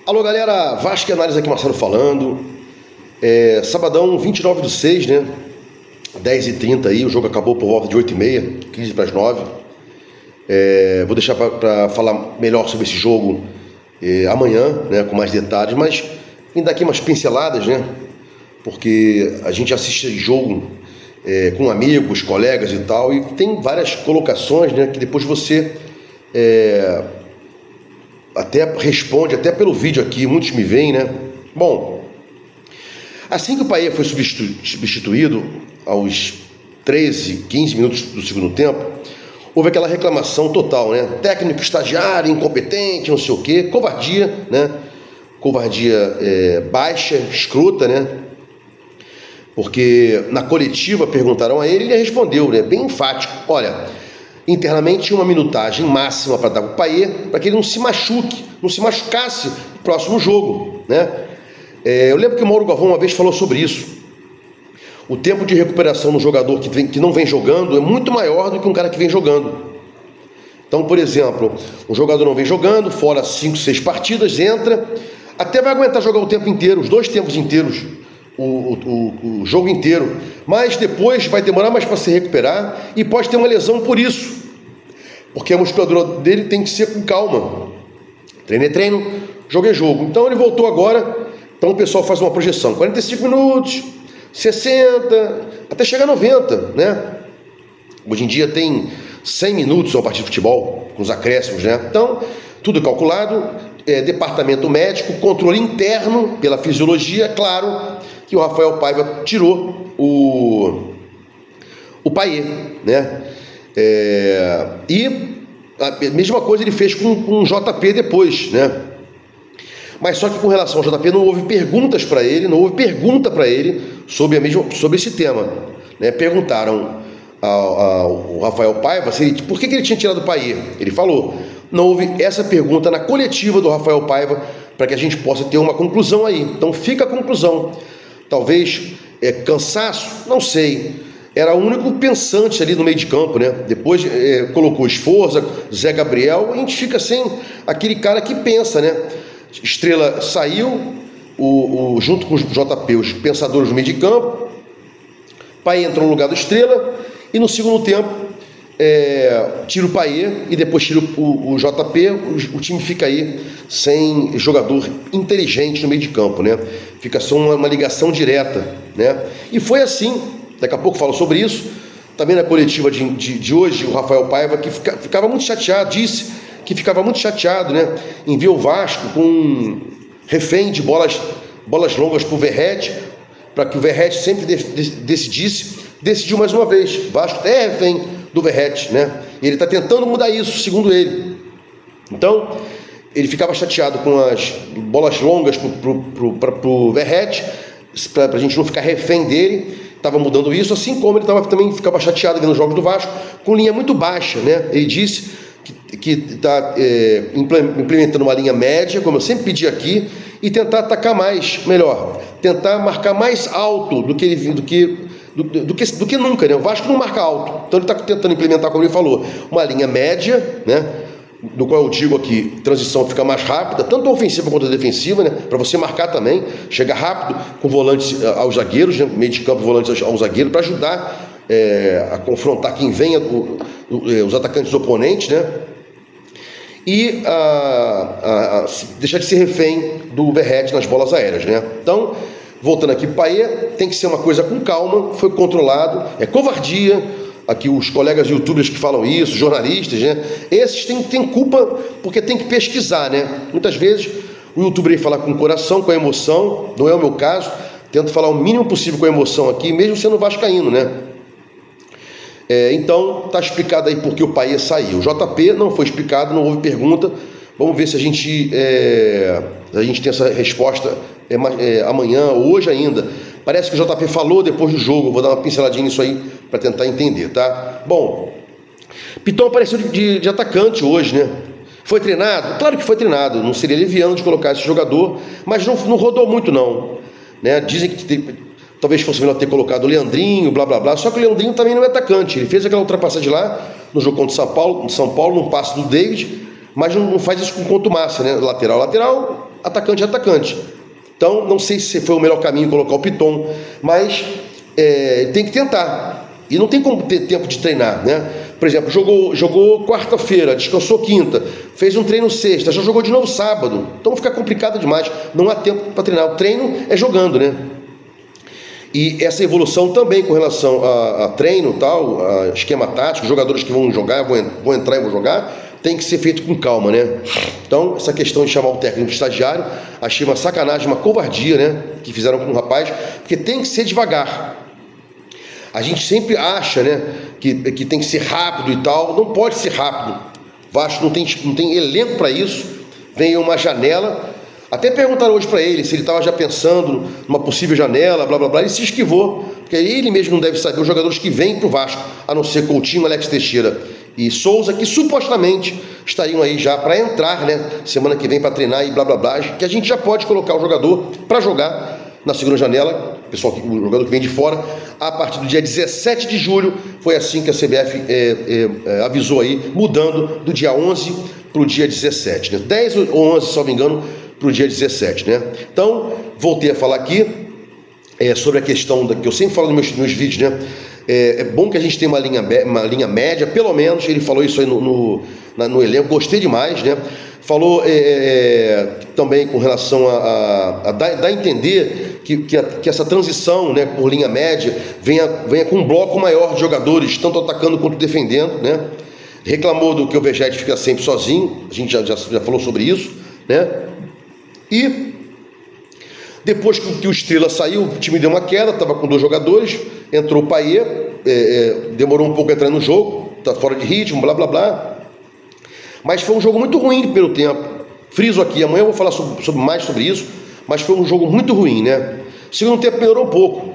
Alô galera, Vasco e Análise aqui, Marcelo falando. Sabadão, 29/6, né? 10h30 aí, o jogo acabou por volta de 8h30, 15 para as 9. Vou deixar para falar melhor sobre esse jogo amanhã, né? Com mais detalhes, mas ainda aqui umas pinceladas, né? Porque a gente assiste jogo com amigos, colegas e tal, e tem várias colocações, né? Que depois você até responde, até pelo vídeo aqui, muitos me veem, né? Bom, assim que o Payet foi substituído, aos 13, 15 minutos do segundo tempo, houve aquela reclamação total, né? Técnico, estagiário, incompetente, não sei o quê, covardia, né? Covardia baixa, escrota, né? Porque na coletiva perguntaram a ele, ele respondeu, né? Bem enfático, olha, internamente tinha uma minutagem máxima para dar para o Payet, para que ele não se machuque, não se machucasse no próximo jogo, né? Eu lembro que o Mauro Galvão uma vez falou sobre isso. O tempo de recuperação no jogador que não vem jogando é muito maior do que um cara que vem jogando. Então, por exemplo, um jogador não vem jogando, fora 5, 6 partidas, entra, até vai aguentar jogar o tempo inteiro, os 2 tempos inteiros, o jogo inteiro, mas depois vai demorar mais para se recuperar e pode ter uma lesão por isso, porque a musculatura dele tem que ser com calma. Treino é treino, jogo é jogo. Então ele voltou agora, então o pessoal faz uma projeção, 45 minutos, 60, até chegar a 90, né? Hoje em dia tem 100 minutos uma partida de futebol, com os acréscimos, né? Então, tudo calculado, departamento médico, controle interno pela fisiologia, claro que o Rafael Paiva tirou o Payet, né? E a mesma coisa ele fez com o JP depois, né? Mas só que com relação ao JP não houve perguntas para ele, não houve pergunta para ele sobre esse tema, né? Perguntaram ao Rafael Paiva por que ele tinha tirado o Payet. Ele falou, não houve essa pergunta na coletiva do Rafael Paiva para que a gente possa ter uma conclusão aí. Então fica a conclusão. Talvez cansaço, não sei. Era o único pensante ali no meio de campo, né? Depois colocou Esforza, Zé Gabriel, a gente fica sem aquele cara que pensa, né? Estrela saiu, junto com o JP, os pensadores do meio de campo. Payet entrou no lugar do Estrela e no segundo tempo tira o Payet e depois tira o JP. O time fica aí sem jogador inteligente no meio de campo, né? Fica só uma ligação direta, né? E foi assim, daqui a pouco falo sobre isso. Também na coletiva de hoje, o Rafael Paiva, que ficava muito chateado, disse que ficava muito chateado, né, em ver o Vasco com refém de bolas longas para o Verratti, para que o Verratti sempre decidiu mais uma vez. O Vasco é refém do Verratti, né? E ele está tentando mudar isso, segundo ele. Então, ele ficava chateado com as bolas longas para o Verratti, para a gente não ficar refém dele. Estava mudando isso, assim como ele também ficava chateado vendo os jogos do Vasco com linha muito baixa, né? Ele disse que está implementando uma linha média, como eu sempre pedi aqui, e tentar atacar melhor, tentar marcar mais alto do que nunca, né? O Vasco não marca alto, então ele está tentando implementar, como ele falou, uma linha média, né? Do qual eu digo aqui, transição fica mais rápida, tanto a ofensiva quanto a defensiva, né? Para você marcar também, chega rápido com volantes aos zagueiros, né? Meio de campo, volantes aos zagueiros, para ajudar a confrontar quem venha, os atacantes oponentes, né? E deixar de ser refém do Verratti nas bolas aéreas, né? Então, voltando aqui, o Payet tem que ser uma coisa com calma, foi controlado, é covardia. Aqui os colegas youtubers que falam isso, jornalistas, né? Esses têm culpa porque tem que pesquisar, né? Muitas vezes o youtuber aí fala com o coração, com a emoção, não é o meu caso, tento falar o mínimo possível com a emoção aqui, mesmo sendo vascaíno, né? Então, tá explicado aí por que o Payet saiu. O JP não foi explicado, não houve pergunta. Vamos ver se a gente tem essa resposta amanhã ou hoje ainda. Parece que o JP falou depois do jogo, vou dar uma pinceladinha nisso aí para tentar entender, tá? Bom, Piton apareceu de atacante hoje, né? Foi treinado? Claro que foi treinado, não seria leviano de colocar esse jogador, mas não rodou muito não, né? Dizem que talvez fosse melhor ter colocado o Leandrinho, blá blá blá, só que o Leandrinho também não é atacante, ele fez aquela ultrapassagem lá no jogo contra o São Paulo, num passe do David, mas não faz isso com contumácia, né? Lateral atacante é atacante. Então, não sei se foi o melhor caminho colocar o Piton, mas tem que tentar. E não tem como ter tempo de treinar, né? Por exemplo, jogou quarta-feira, descansou quinta, fez um treino sexta, já jogou de novo sábado. Então fica complicado demais, não há tempo para treinar. O treino é jogando, né? E essa evolução também com relação a treino, tal, a esquema tático, jogadores que vão jogar, vão entrar e vão jogar, tem que ser feito com calma, né? Então, essa questão de chamar o técnico de estagiário, achei uma sacanagem, uma covardia, né? Que fizeram com o rapaz, porque tem que ser devagar. A gente sempre acha, né, que tem que ser rápido e tal. Não pode ser rápido. Vasco não tem elenco para isso. Vem uma janela. Até perguntaram hoje para ele se ele estava já pensando numa possível janela, blá blá blá. Ele se esquivou, porque ele mesmo não deve saber os jogadores que vêm para o Vasco, a não ser Coutinho, Alex Teixeira e Souza, que supostamente estariam aí já para entrar, né, semana que vem para treinar e blá blá blá. Que a gente já pode colocar o jogador para jogar na segunda janela, o jogador que vem de fora, a partir do dia 17 de julho, foi assim que a CBF avisou aí, mudando do dia 11 para o dia 17, né? 10 ou 11, se não me engano, para o dia 17, né? Então, voltei a falar aqui sobre a questão que eu sempre falo nos meus vídeos, né? É bom que a gente tenha uma linha média, pelo menos, ele falou isso aí no elenco, gostei demais, né? Falou também com relação a dar a entender que essa transição, né, por linha média venha com um bloco maior de jogadores, tanto atacando quanto defendendo, né? Reclamou do que o Vegete fica sempre sozinho, a gente já falou sobre isso, né? E depois que o Estrela saiu, o time deu uma queda, estava com 2 jogadores, entrou o Payet, demorou um pouco a entrar no jogo, está fora de ritmo, blá blá blá. Mas foi um jogo muito ruim no primeiro tempo. Friso aqui, amanhã eu vou falar mais sobre isso, mas foi um jogo muito ruim, né? Segundo tempo melhorou um pouco.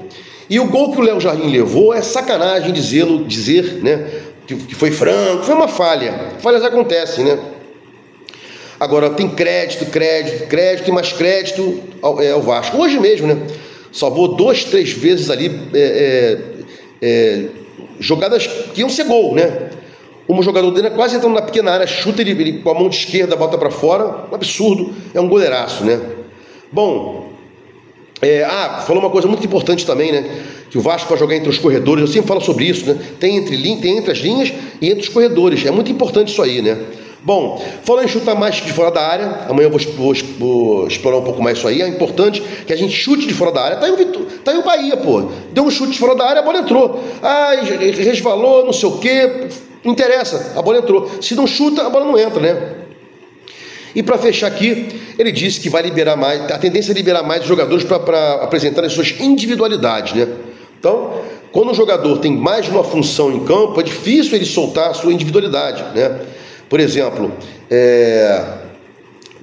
E o gol que o Léo Jardim levou é sacanagem dizer, né, que foi franco, foi uma falha. Falhas acontecem, né? Agora tem crédito e mais crédito ao Vasco. Hoje mesmo, né? Salvou 2, 3 vezes ali jogadas que iam ser gol, né? Um jogador dele quase entrando na pequena área, chuta ele com a mão de esquerda, bota para fora, um absurdo, é um goleiraço, né? Bom, falou uma coisa muito importante também, né? Que o Vasco vai jogar entre os corredores, eu sempre falo sobre isso, né? Tem entre as linhas e entre os corredores, é muito importante isso aí, né? Bom, falando em chutar mais de fora da área, amanhã eu vou explorar um pouco mais isso aí. É importante que a gente chute de fora da área. Tá aí o Bahia, pô. Deu um chute de fora da área, a bola entrou. Resvalou, não sei o quê. Não interessa, a bola entrou. Se não chuta, a bola não entra, né? E para fechar aqui, ele disse que vai liberar mais, a tendência é liberar mais os jogadores para apresentar as suas individualidades, né? Então, quando um jogador tem mais de uma função em campo, é difícil ele soltar a sua individualidade, né? Por exemplo,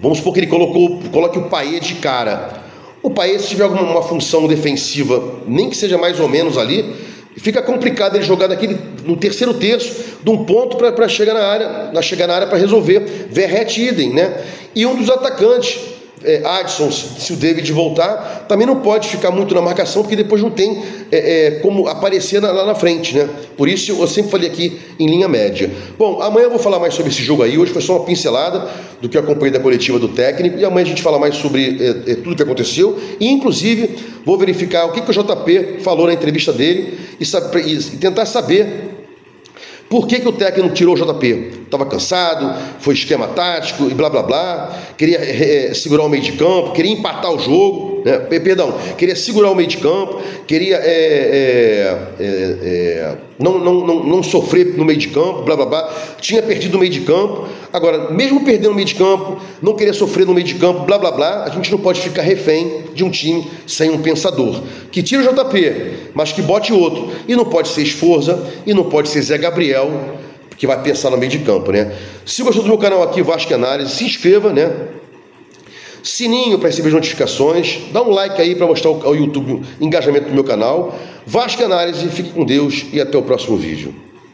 vamos supor que ele coloque o Payet de cara. O Payet, se tiver alguma função defensiva, nem que seja mais ou menos ali, fica complicado ele jogar no terceiro terço de um ponto para chegar na área para resolver. Verratti idem, né? E um dos atacantes, Adson, se o David voltar, também não pode ficar muito na marcação, porque depois não tem como aparecer lá na frente, né? Por isso eu sempre falei aqui em linha média. Bom, amanhã eu vou falar mais sobre esse jogo aí. Hoje foi só uma pincelada do que eu acompanhei da coletiva do técnico, e amanhã a gente fala mais sobre tudo que aconteceu, e inclusive vou verificar o que o JP falou na entrevista dele e tentar saber por que o técnico tirou o JP. Estava cansado, foi esquema tático e blá blá blá, queria segurar o meio de campo, queria empatar o jogo, né? Queria segurar o meio de campo, queria não sofrer no meio de campo, blá blá blá, tinha perdido o meio de campo. Agora, mesmo perdendo o meio de campo, não queria sofrer no meio de campo, blá blá blá, a gente não pode ficar refém de um time sem um pensador. Que tira o JP, mas que bote outro. E não pode ser Sforza, e não pode ser Zé Gabriel, que vai pensar no meio de campo, né? Se gostou do meu canal aqui, Vasco Análise, se inscreva, né? Sininho para receber as notificações, dá um like aí para mostrar ao YouTube o engajamento do meu canal. Vasco Análise, fique com Deus e até o próximo vídeo.